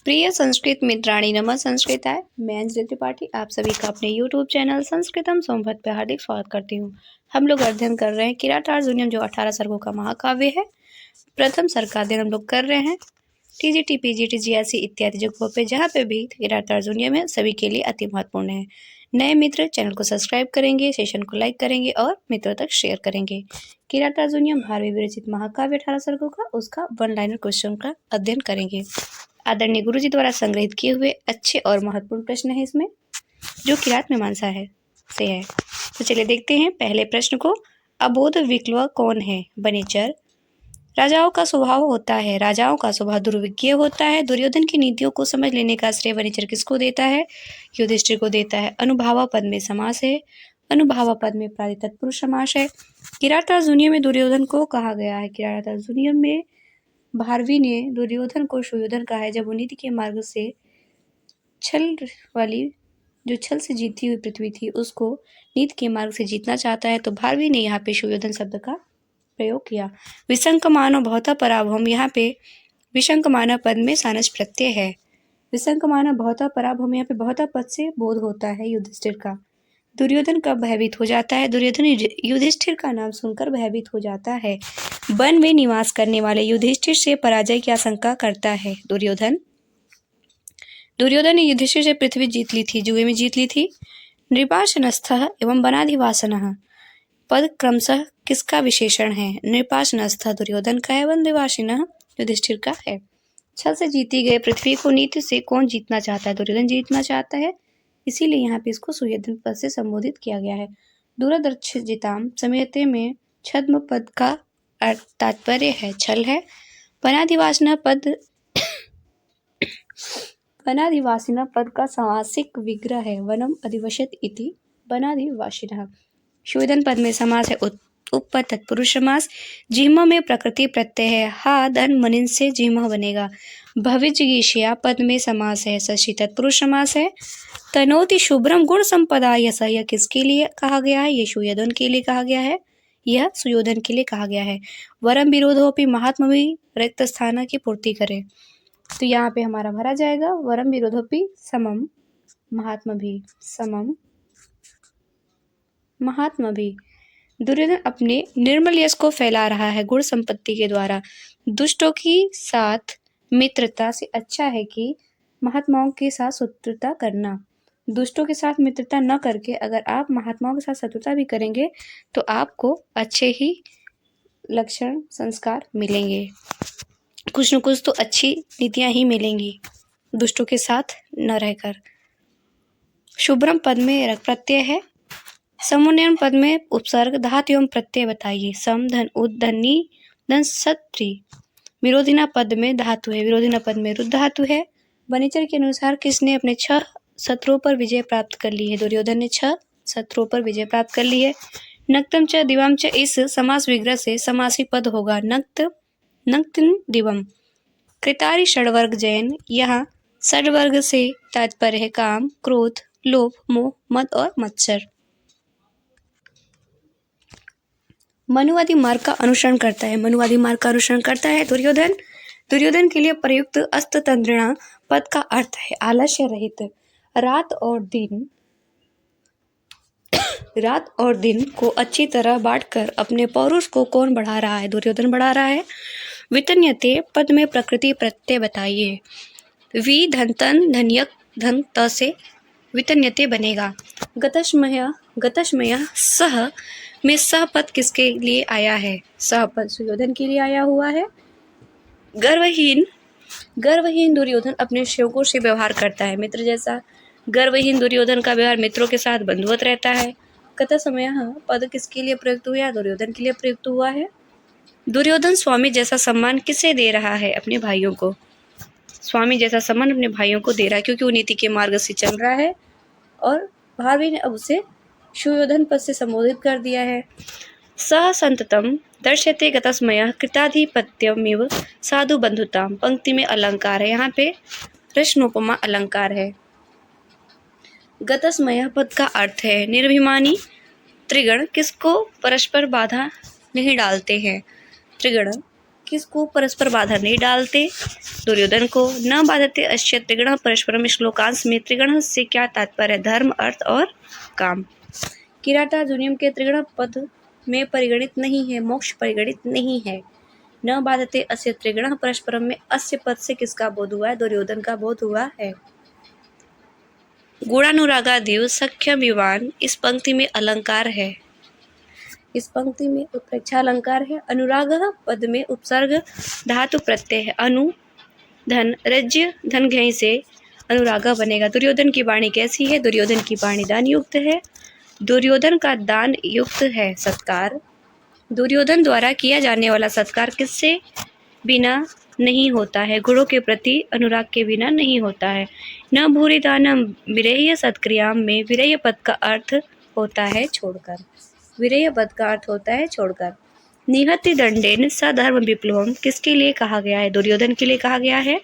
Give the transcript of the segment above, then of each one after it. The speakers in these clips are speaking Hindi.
प्रिय संस्कृत मित्राणी नमः संस्कृताय। मैं अंजलि त्रिपाठी आप सभी का अपने YouTube चैनल संस्कृतम सोमवत पे हार्दिक स्वागत करती हूँ। हम लोग अध्ययन कर रहे हैं किरात अर्जुनीयम जो 18 सर्गों का महाकाव्य है। प्रथम सर्ग का अध्ययन हम लोग कर रहे हैं TGT PGT GRC इत्यादि जगहों पे, जहाँ पे भी किरात अर्जुनीयम है सभी के लिए अति महत्वपूर्ण है। नए मित्र चैनल को सब्सक्राइब करेंगे, सेशन को लाइक करेंगे और मित्रों तक शेयर करेंगे। किरात अर्जुनीयम भारतीय विरचित महाकाव्य 18 सर्गों का उसका वन लाइनर क्वेश्चन का अध्ययन करेंगे। आदरणीय गुरुजी द्वारा संग्रहित किए हुए अच्छे और महत्वपूर्ण प्रश्न है इसमें, जो किरात मीमांसा है से है। तो चलिए देखते हैं पहले प्रश्न को। अबोध विक्लव कौन है? वनिचर। राजाओं का स्वभाव होता है, राजाओं का स्वभाव दुर्विज्ञ होता है। दुर्योधन की नीतियों को समझ लेने का श्रेय वनिचर किसको देता है? युधिष्ठिर को देता है। अनुभावा पद में समास है, अनुभावा पद में प्रादि तत्पुरुष समास है। किरात अर्जुनीयम में दुर्योधन को कहा गया है। किरात अर्जुनीयम में भारवी ने दुर्योधन को सुयोधन कहा है। जब वो नीति के मार्ग से छल से जीती हुई पृथ्वी थी उसको नीति के मार्ग से जीतना चाहता है, तो भारवी ने यहाँ पे सुयोधन शब्द का प्रयोग किया। विसंकमानो भवता पराभवम, यहाँ पे विसंकमाना पद में सानस प्रत्यय है। विसंकमाना भवता पराभवम, यहाँ पे भवता पद से बोध होता है युधिष्ठिर का। दुर्योधन कब भयभीत हो जाता है? दुर्योधन युधिष्ठिर का नाम सुनकर भयभीत हो जाता है। वन में निवास करने वाले युधिष्ठिर से पराजय की आशंका करता है दुर्योधन ने युधिष्ठिर से पृथ्वी जीत ली थी, जुए में जीत ली थी। नृपाशनस्थः एवं वनाधिवासनः पद क्रमशः किसका विशेषण है? नृपाशनस्थः दुर्योधन का है, वनधिवासिनः युधिष्ठिर का है। छल से जीती गई पृथ्वी को नीति से कौन जीतना चाहता है? दुर्योधन जीतना चाहता है, इसीलिए यहाँ पे इसको सुयोधन पद से संबोधित किया गया है। दूरदर्शिताम समयते में छद्म पद का तात्पर्य है छल है। वनाधिवासिना पद का समासिक विग्रह है वनम अधिवशत इति वनाधिवासिनः। सुयोधन पद में समास है उपपद तत्पुरुष समास। जिह्म में प्रकृति प्रत्यय है, हा धन मनिन से जिह्म बनेगा। भविजिगीषया पद में समास है, षष्ठी तत्पुरुष समास है। तनोति शुभ्रम गुण संपदा यस, यह किसके लिए कहा गया है? ये सुयोधन के लिए कहा गया है, यह सुयोधन के लिए कहा गया है। वरम विरोधोपि महात्मा भी रिक्त स्थान की पूर्ति करे, तो यहाँ पे हमारा भरा जाएगा वरम विरोधोपि समम महात्मा भी, समम महात्मा भी। दुर्योधन अपने निर्मल यश को फैला रहा है गुण संपत्ति के द्वारा। दुष्टों की साथ मित्रता से अच्छा है कि महात्माओं के साथ शत्रुता करना। दुष्टों के साथ मित्रता न करके अगर आप महात्माओं के साथ शत्रुता भी करेंगे तो आपको अच्छे ही लक्षण संस्कार मिलेंगे, कुछ न कुछ तो अच्छी नीतियां ही मिलेंगी दुष्टों के साथ न रहकर। शुभ्रम पद में प्रत्यय है, समुन्नयन पद में उपसर्ग, धातु एवं प्रत्यय बताइए। सम धन उद धनी धन सत्री। विरोधिना पद में धातु है, विरोधिना पद में रुद्ध धातु है। वनिचर के अनुसार किसने अपने 6 शत्रुओं पर विजय प्राप्त कर ली है? दुर्योधन ने 6 शत्रुओं पर विजय प्राप्त कर ली है। नक्तम च दिवम च, इस समास विग्रह से समासी पद होगा नक्तिन दिवम। कृतारी षड्वर्ग जैन, यहाँ षड्वर्ग से तात्पर्य है काम, क्रोध, लोभ, मोह, मद और मत्सर। मनुवादी मार्ग का अनुसरण करता है, मनुवादी मार्ग का अनुसरण करता है दुर्योधन के लिए प्रयुक्त अस्ततंत्रिणा पद का अर्थ है आलस्य रहित। रात और दिन को अच्छी तरह बांटकर अपने पौरुष को कौन बढ़ा रहा है? दुर्योधन बढ़ा रहा है। वितन्यते पद में प्रकृति प्रत्यय बताइए। वि धनतन धन्यक धन त से वितन्यते बनेगा। गतस्मय सह में सह पद किसके लिए आया है? सह पद सुयोधन के लिए आया हुआ है। गर्वहीन दुर्योधन अपने सेवकों से व्यवहार करता है मित्र जैसा। गर्वहीन दुर्योधन का व्यवहार मित्रों के साथ बंधुवत रहता है। गतस्मय पद किसके लिए प्रयुक्त हुआ? दुर्योधन के लिए प्रयुक्त हुआ है। दुर्योधन स्वामी जैसा सम्मान किसे दे रहा है? अपने भाइयों को। स्वामी जैसा सम्मान अपने भाइयों को दे रहा है क्योंकि वो नीति के मार्ग से चल रहा है और भारवी ने अब उसे सुयोधन पद से संबोधित कर दिया है। सह संततम दर्शते गतस्मयः कृताधिपत्यमिव साधु बंधुताम, पंक्ति में अलंकार है, यहाँ पे प्रश्नोपमा अलंकार है। गतस्मयः पद का अर्थ है निर्भिमानी त्रिगण किसको परस्पर बाधा नहीं डालते हैं। त्रिगण किसको परस्पर बाधा नहीं डालते? दुर्योधन को। न बाधते अस्य त्रिगुण परस्परम श्लोकांश में त्रिगुण से क्या तात्पर्य? धर्म, अर्थ और काम। किरातार्जुनीयम के त्रिगुण पद में परिगणित नहीं है, मोक्ष परिगणित नहीं है। न बाधते अस्य त्रिगुण परस्परम में अस्य पद से किसका बोध हुआ है? दुर्योधन का बोध हुआ है। गुणानुरागादिव सख्य विवान इस पंक्ति में अलंकार है। इस पंक्ति में उत्प्रेक्षा अलंकार है। अनुराग पद में उपसर्ग धातु प्रत्यय है। अनु धन रज्य धन घय से अनुरागा बनेगा। दुर्योधन की वाणी कैसी है? दुर्योधन की वाणी दान युक्त है। दुर्योधन का दान युक्त है सत्कार। दुर्योधन द्वारा किया जाने वाला सत्कार किससे बिना नहीं होता है? गुणों के प्रति अनुराग के बिना नहीं होता है। न भूरि दानम विरेय सत्क्रियाम में विरेय पद का अर्थ होता है छोड़कर। विरेय पद का अर्थ होता है छोड़कर। निहत्य दंडेन सधर्म विप्लवम किसके लिए कहा गया है? दुर्योधन के लिए कहा गया है।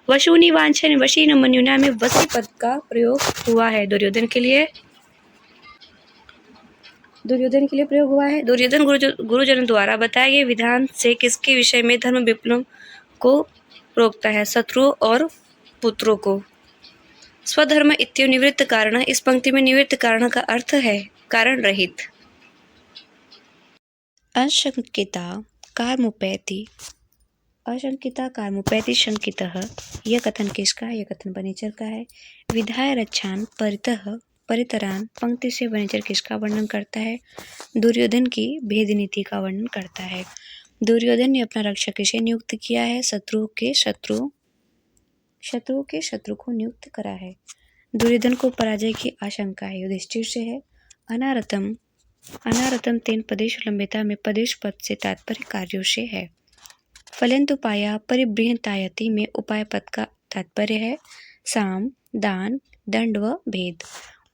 वशुनि वांछन वशीन मन्युना में वशी पद का प्रयोग हुआ है। दुर्योधन के लिए प्रयोग हुआ है। दुर्योधन गुरुजन द्वारा बताए गए विधान से किसके विषय में धर्म विप्लव को रोकता है? शत्रुओं और पुत्रों को। स्वधर्म इत्यु निवृत्त कारण। इस पंक्ति में निवृत्त कारण का अर्थ है कारण रहित। अशंकिता कार्मुपैति। अशंकिता कार्मुपैति शंकितः। यह कथन किसका है? यह कथन वनेचर का है। विधाय रक्षान परितः परितरान पंक्ति से वनेचर किसका वर्णन करता है? दुर्योधन की भेद नीति का वर्णन करता है। दुर्योधन ने अपना रक्षक किसे नियुक्त किया है? शत्रु के शत्रु को नियुक्त करा है। दुर्योधन को पराजय की आशंका है, युधिष्ठिर से है। अनारतम तेन पदेश लंबिता में पदेश पद से तात्पर्य कार्यों से है। फलंतु पाया परिबृहतायति में उपाय पद का तात्पर्य है साम, दान, दंड व भेद।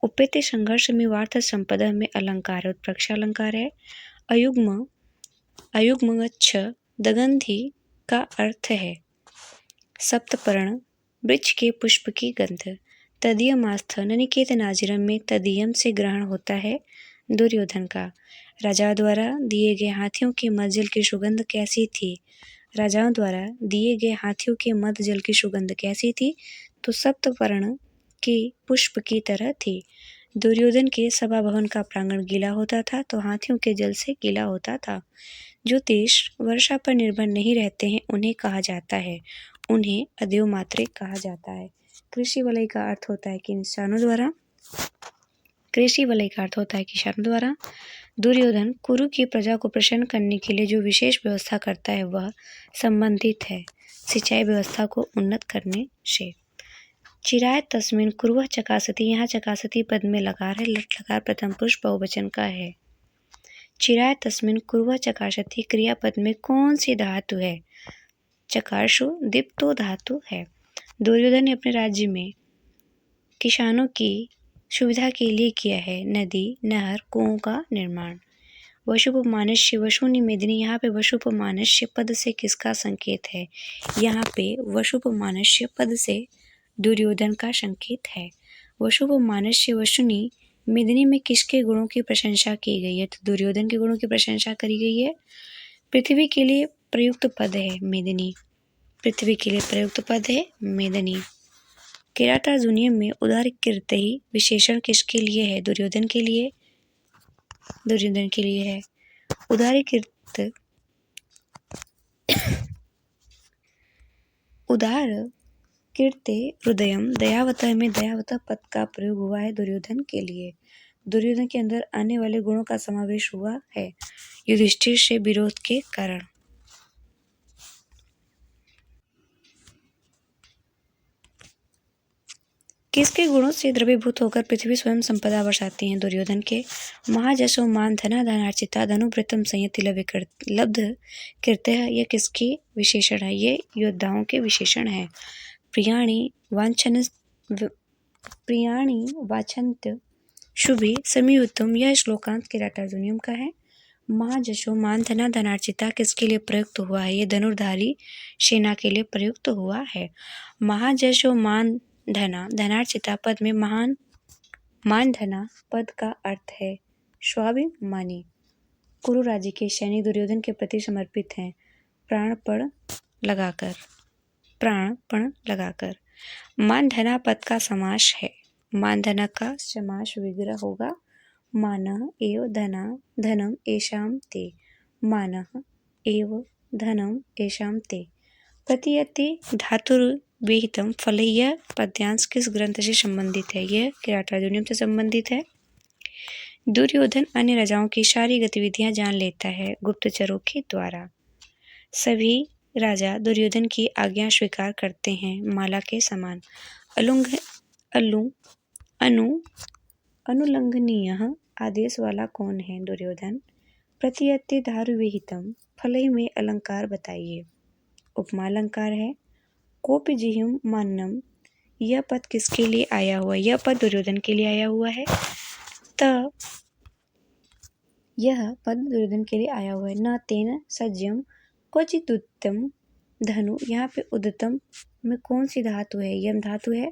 उपेते संघर्ष में वार्थ संपदा में अलंकार उत्प्रेक्षा अलंकार है। अयुग्म छ दगंधी का अर्थ है सप्तपर्ण वृक्ष के पुष्प की गंध। तदीयमास्थ ननिकेत नाजिरम में तदीयम से ग्रहण होता है दुर्योधन का। राजा द्वारा दिए गए हाथियों के मद जल की सुगंध कैसी थी? राजाओं द्वारा दिए गए हाथियों के मद जल की सुगंध कैसी थी? तो सप्तपर्ण के पुष्प की तरह थी। दुर्योधन के सभा भवन का प्रांगण गीला होता था तो हाथियों के जल से गीला होता था। जो देश वर्षा पर निर्भर नहीं रहते हैं उन्हें कहा जाता है, उन्हें अदेव मात्रे कहा जाता है। कृषि वलय का अर्थ होता है कि किसानों द्वारा। दुर्योधन कुरु की प्रजा को प्रसन्न करने के लिए जो विशेष व्यवस्था करता है वह संबंधित है सिंचाई व्यवस्था को उन्नत करने से। चिराय तस्मिन कुरुवः चकासती। यहाँ चकासती पद में लकार है। लट लकार प्रथम पुरुष बहुवचन का है। चिराय तस्मिन कुरुवः चकासती क्रियापद में कौन सी धातु है? चकारशु दीप्तो धातु है। दुर्योधन ने अपने राज्य में किसानों की सुविधा के लिए किया है नदी, नहर, कुओं का निर्माण। वशुपमानस्य वशुनि मेदिनी। यहाँ पे वशुपमानस्य पद से किसका संकेत है? यहाँ पे वशुपमानस्य पद से दुर्योधन का संकेत है। वशुपमानस्य वशुनि मेदिनी में किसके गुणों की प्रशंसा की गई है? तो दुर्योधन के गुणों की प्रशंसा करी गई है। पृथ्वी के लिए प्रयुक्त पद है मेदिनी। पृथ्वी के लिए प्रयुक्त पद है मेदिनी। किरातार्जुनीयम में उदारीकृत ही विशेषण किसके लिए है? दुर्योधन के लिए है। उदारीकृत कीर्ते हृदयम दयावतः में दयावतः पद का प्रयोग हुआ है दुर्योधन के लिए। दुर्योधन के अंदर आने वाले गुणों का समावेश हुआ है युधिष्ठिर से विरोध के कारण। किसके गुणों से द्रवीभूत होकर पृथ्वी स्वयं संपदा वर्षाती है? दुर्योधन के। महाजशो मान धना धनार्चिता धनुवृत्तम संयति लब्ध कीर्तः। यह किसकी विशेषण है? ये योद्धाओं के विशेषण है। प्रियाणि वाचन्त शुभे समीयुतम। यह श्लोकांत किरातार्जुनीयम का है। महाजशो मान धना धनार्चिता किसके लिए प्रयुक्त हुआ है? ये धनुर्धारी सेना के लिए प्रयुक्त हुआ है। महाजशो मान धना धनार्चिता पद में मान धना पद का अर्थ है स्वाभिमानी। कुरु राज्य के सैनिक दुर्योधन के प्रति समर्पित हैं। प्राणपण लगाकर, प्राणपण लगाकर। मान धना पद का समास है। मान धना का समास विग्रह होगा मानः एव धना धनम एषां ते, मानः एव धनम एषां ते। प्रतीयते धातुर्विहितं फल। यह पद्यांश किस ग्रंथ से संबंधित है? यह किरातार्जुनीयम से संबंधित है। दुर्योधन अन्य राजाओं की सारी गतिविधियां जान लेता है गुप्तचरों के द्वारा। सभी राजा दुर्योधन की आज्ञा स्वीकार करते हैं माला के समान। अनुलंघनीय आदेश वाला कौन है? दुर्योधन। प्रतीयते धातुर्विहितं फल में अलंकार बताइए। उपमा अलंकार है। कोपि जिह्म मान्नम, यह पद किसके लिए आया हुआ है? यह पद दुर्योधन के लिए आया हुआ है। यह पद दुर्योधन के लिए आया हुआ है। न तेन सज्जम क्वचित उत्तम धनु, यहाँ पे उद्यतम में कौन सी धातु है? यम धातु है।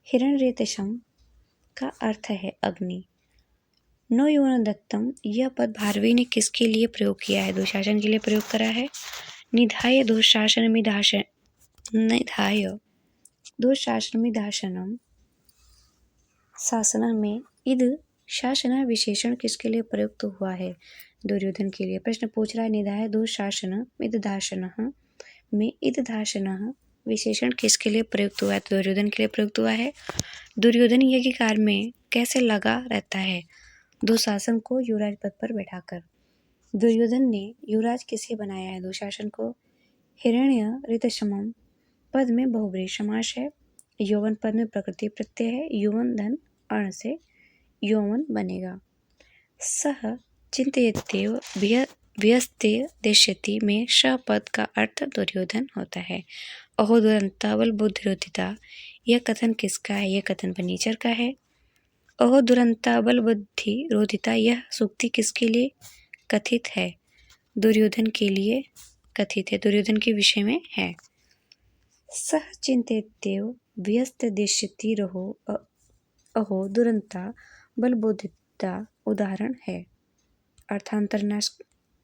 हिरण्यरेतसम का अर्थ है अग्नि। नो योन दत्तम, यह पद भारवी ने किसके लिए प्रयोग किया है? दुशासन के लिए प्रयोग करा है। निधाय दुःशासनमिदाशनम, शासन में इद शासन विशेषण किसके लिए प्रयुक्त हुआ है? दुर्योधन के लिए। प्रश्न पूछ रहा है निधाय दुःशासन इदधासन में इदधासन विशेषण किसके लिए प्रयुक्त हुआ है? तो दुर्योधन के लिए प्रयुक्त हुआ है। दुर्योधन यज्ञ कार्य में कैसे लगा रहता है? दुशासन को युवराज पद पर बैठाकर। दुर्योधन ने युवराज किसे बनाया है? दुशासन को। हिरण्यरेतसम पद में बहुब्रीहि समास है। यौवन पद में प्रकृति प्रत्यय है। यौवन धन अर्ण से यौवन बनेगा। सह चिंतयेत्येव व्यस्तेष्यति में स पद का अर्थ दुर्योधन होता है। अहो दुरंता बल बुद्धिरोधिता, यह कथन किसका है? यह कथन फर्नीचर का है। अहो दुरंता बल बुद्धि रोधिता, यह सूक्ति किसके लिए कथित है? दुर्योधन के लिए कथित है, दुर्योधन के विषय में है। सह चिंतयेत्येव व्यस्तेष्यति रहो अहो दुरंता बलबोधिता उदाहरण है, अर्थांतरनाश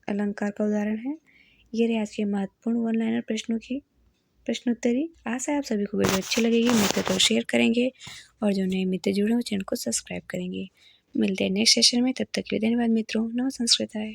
अलंकार का उदाहरण है। ये रहे आज के महत्वपूर्ण वन लाइनर प्रश्नों की प्रश्नोत्तरी। आशा है आप सभी को वीडियो अच्छी लगेगी। मित्र तो शेयर करेंगे और जो नए मित्र जुड़े हो चैनल को सब्सक्राइब करेंगे। मिलते हैं नेक्स्ट सेशन में, तब तक के लिए धन्यवाद मित्रों। नमः संस्कृताय।